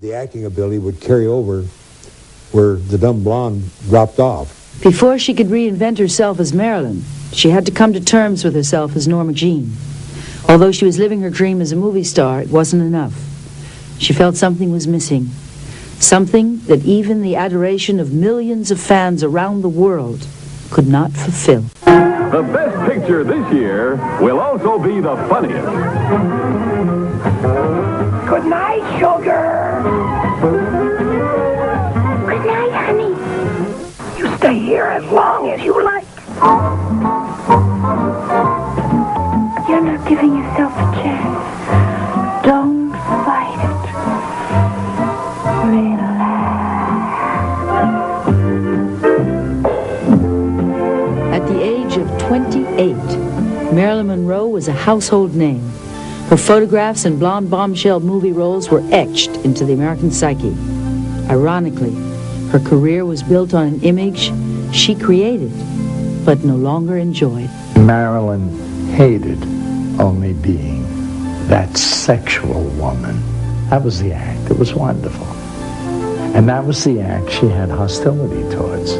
The acting ability would carry over where the dumb blonde dropped off. Before she could reinvent herself as Marilyn, she had to come to terms with herself as Norma Jean. Although she was living her dream as a movie star, it wasn't enough. She felt something was missing. Something that even the adoration of millions of fans around the world could not fulfill. The best picture this year will also be the funniest. Good night, sugar. Good night, honey. You stay here as long as you like. You're not giving yourself a chance. Don't fight it. At the age of 28, Marilyn Monroe was a household name. Her photographs and blonde bombshell movie roles were etched into the American psyche. Ironically, her career was built on an image she created, but no longer enjoyed. Marilyn hated only being that sexual woman. That was the act. It was wonderful. And that was the act she had hostility towards.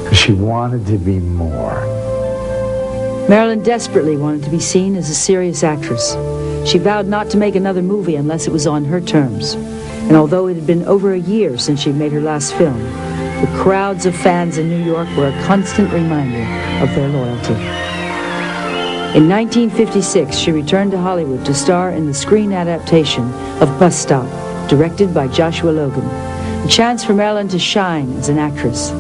Because she wanted to be more. Marilyn desperately wanted to be seen as a serious actress. She vowed not to make another movie unless it was on her terms. And although it had been over a year since she'd made her last film, the crowds of fans in New York were a constant reminder of their loyalty. In 1956, she returned to Hollywood to star in the screen adaptation of Bus Stop, directed by Joshua Logan. A chance for Marilyn to shine as an actress.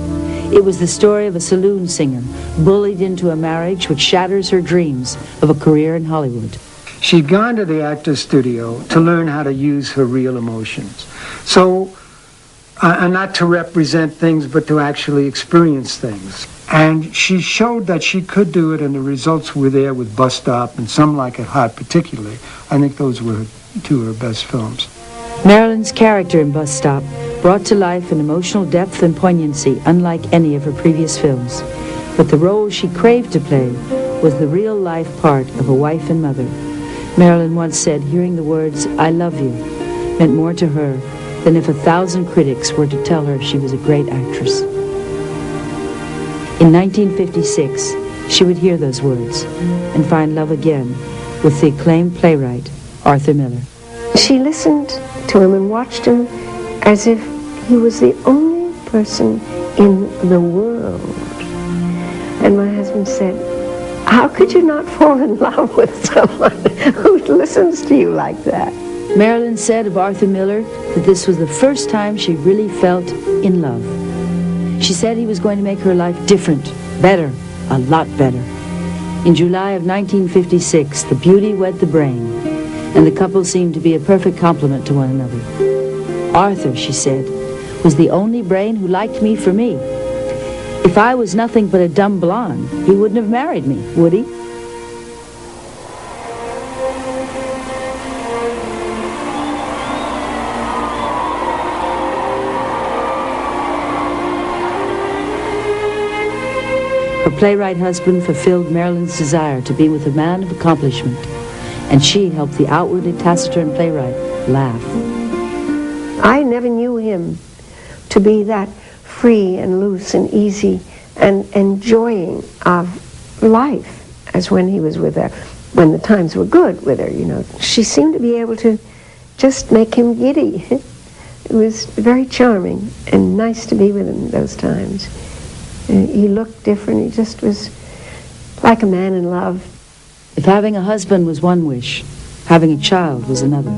It was the story of a saloon singer bullied into a marriage which shatters her dreams of a career in Hollywood. She'd gone to the actor's studio to learn how to use her real emotions. So, and not to represent things, but to actually experience things. And she showed that she could do it, and the results were there with Bus Stop and Some Like It Hot particularly. I think those were two of her best films. Marilyn's character in Bus Stop brought to life an emotional depth and poignancy unlike any of her previous films. But the role she craved to play was the real-life part of a wife and mother. Marilyn once said hearing the words, "I love you," meant more to her than if 1,000 critics were to tell her she was a great actress. In 1956, she would hear those words and find love again with the acclaimed playwright, Arthur Miller. She listened to him and watched him as if he was the only person in the world. And my husband said, "How could you not fall in love with someone who listens to you like that?" Marilyn said of Arthur Miller that this was the first time she really felt in love. She said he was going to make her life different, better, a lot better. In July of 1956, the beauty wed the brain, and the couple seemed to be a perfect complement to one another. Arthur, she said, was the only brain who liked me for me. If I was nothing but a dumb blonde, he wouldn't have married me, would he? Her playwright husband fulfilled Marilyn's desire to be with a man of accomplishment, and she helped the outwardly taciturn playwright laugh. I never knew him to be that free and loose and easy and enjoying of life as when he was with her, when the times were good with her, you know. She seemed to be able to just make him giddy. It was very charming and nice to be with him those times. He looked different. He just was like a man in love. If having a husband was one wish, having a child was another.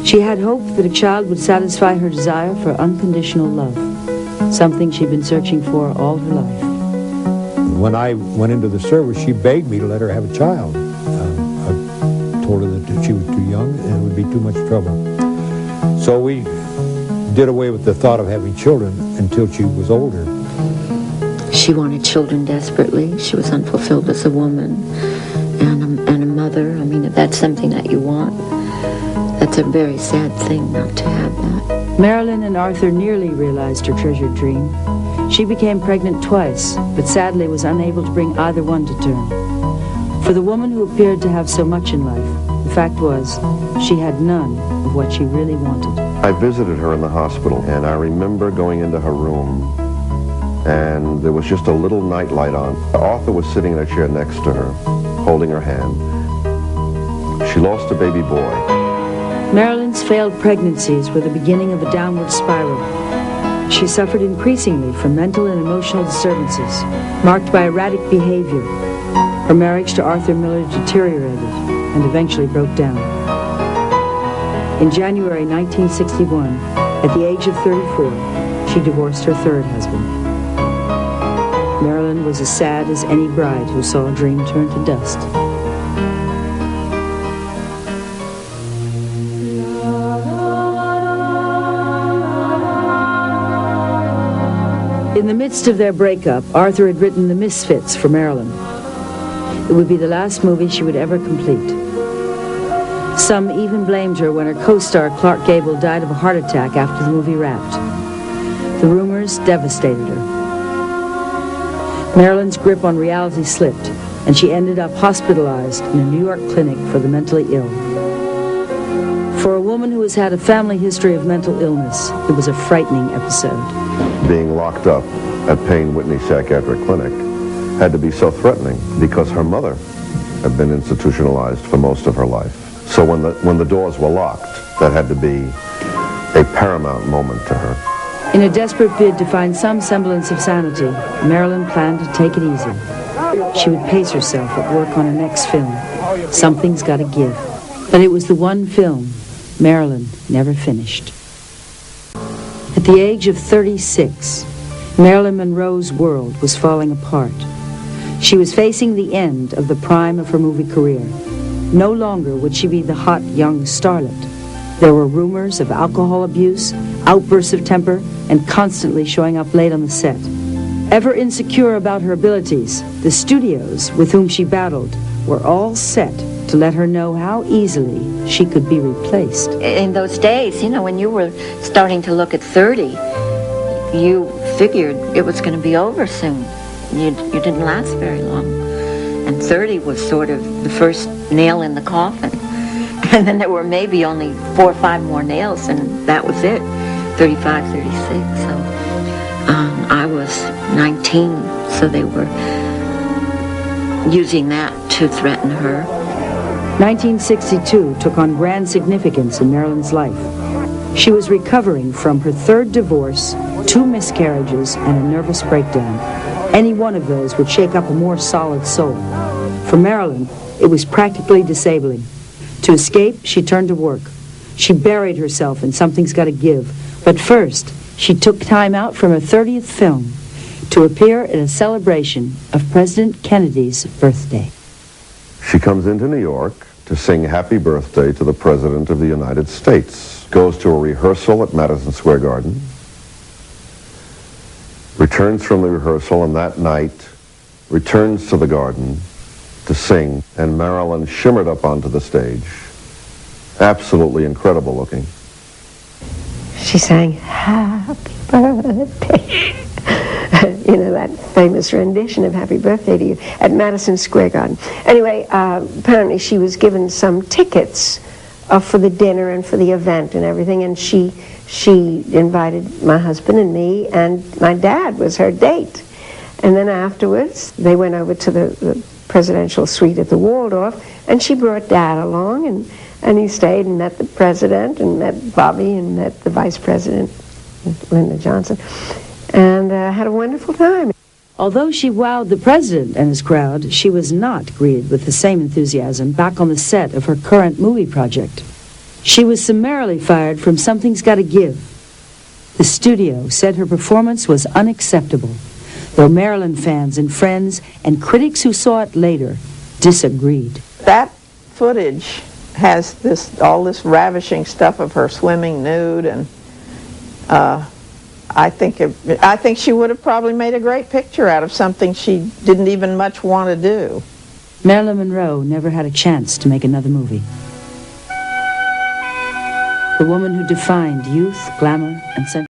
She had hoped that a child would satisfy her desire for unconditional love, something she'd been searching for all her life. When I went into the service, she begged me to let her have a child. I told her that she was too young and it would be too much trouble. So we did away with the thought of having children until she was older. She wanted children desperately. She was unfulfilled as a woman and a mother. I mean, if that's something that you want, that's a very sad thing not to have that. Marilyn and Arthur nearly realized her treasured dream. She became pregnant twice, but sadly was unable to bring either one to term. For the woman who appeared to have so much in life, the fact was, she had none of what she really wanted. I visited her in the hospital, and I remember going into her room, and there was just a little night light on. Arthur was sitting in a chair next to her, holding her hand. She lost a baby boy. Marilyn's failed pregnancies were the beginning of a downward spiral. She suffered increasingly from mental and emotional disturbances, marked by erratic behavior. Her marriage to Arthur Miller deteriorated and eventually broke down. In January 1961, at the age of 34, she divorced her third husband. Marilyn was as sad as any bride who saw a dream turn to dust. In the midst of their breakup, Arthur had written The Misfits for Marilyn. It would be the last movie she would ever complete. Some even blamed her when her co-star Clark Gable died of a heart attack after the movie wrapped. The rumors devastated her. Marilyn's grip on reality slipped, and she ended up hospitalized in a New York clinic for the mentally ill. For a woman who has had a family history of mental illness, it was a frightening episode. Being locked up at Payne Whitney Psychiatric Clinic had to be so threatening because her mother had been institutionalized for most of her life. So when the doors were locked, that had to be a paramount moment to her. In a desperate bid to find some semblance of sanity, Marilyn planned to take it easy. She would pace herself at work on her next film. Something's got to give. But it was the one film Marilyn never finished. At the age of 36, Marilyn Monroe's world was falling apart. She was facing the end of the prime of her movie career. No longer would she be the hot young starlet. There were rumors of alcohol abuse, outbursts of temper, and constantly showing up late on the set. Ever insecure about her abilities, the studios with whom she battled were all set to let her know how easily she could be replaced. In those days, you know, when you were starting to look at 30, you figured it was going to be over soon. You didn't last very long. And 30 was sort of the first nail in the coffin. And then there were maybe only 4 or 5 more nails, and that was it. 35, 36. So I was 19, so they were using that to threaten her. 1962 took on grand significance in Marilyn's life. She was recovering from her third divorce, 2 miscarriages, and a nervous breakdown. Any one of those would shake up a more solid soul. For Marilyn, it was practically disabling. To escape, she turned to work. She buried herself in Something's Gotta Give. But first, she took time out from her 30th film to appear at a celebration of President Kennedy's birthday. She comes into New York to sing Happy Birthday to the President of the United States. Goes to a rehearsal at Madison Square Garden. Returns from the rehearsal, and that night returns to the garden to sing, and Marilyn shimmered up onto the stage. Absolutely incredible looking. She sang Happy Birthday. You know, that famous rendition of Happy Birthday to You at Madison Square Garden. Anyway, apparently she was given some tickets for the dinner and for the event and everything, and she invited my husband and me, and my dad was her date. And then afterwards, they went over to the presidential suite at the Waldorf, and she brought Dad along, and he stayed and met the president and met Bobby and met the vice president, Lyndon Johnson, and had a wonderful time. Although she wowed the president and his crowd, she was not greeted with the same enthusiasm back on the set of her current movie project. She was summarily fired from Something's Gotta Give. The studio said her performance was unacceptable, though Marilyn fans and friends and critics who saw it later disagreed. That footage has all this ravishing stuff of her swimming nude, and I think she would have probably made a great picture out of something she didn't even much want to do. Marilyn Monroe never had a chance to make another movie. The woman who defined youth, glamour, and sensuality.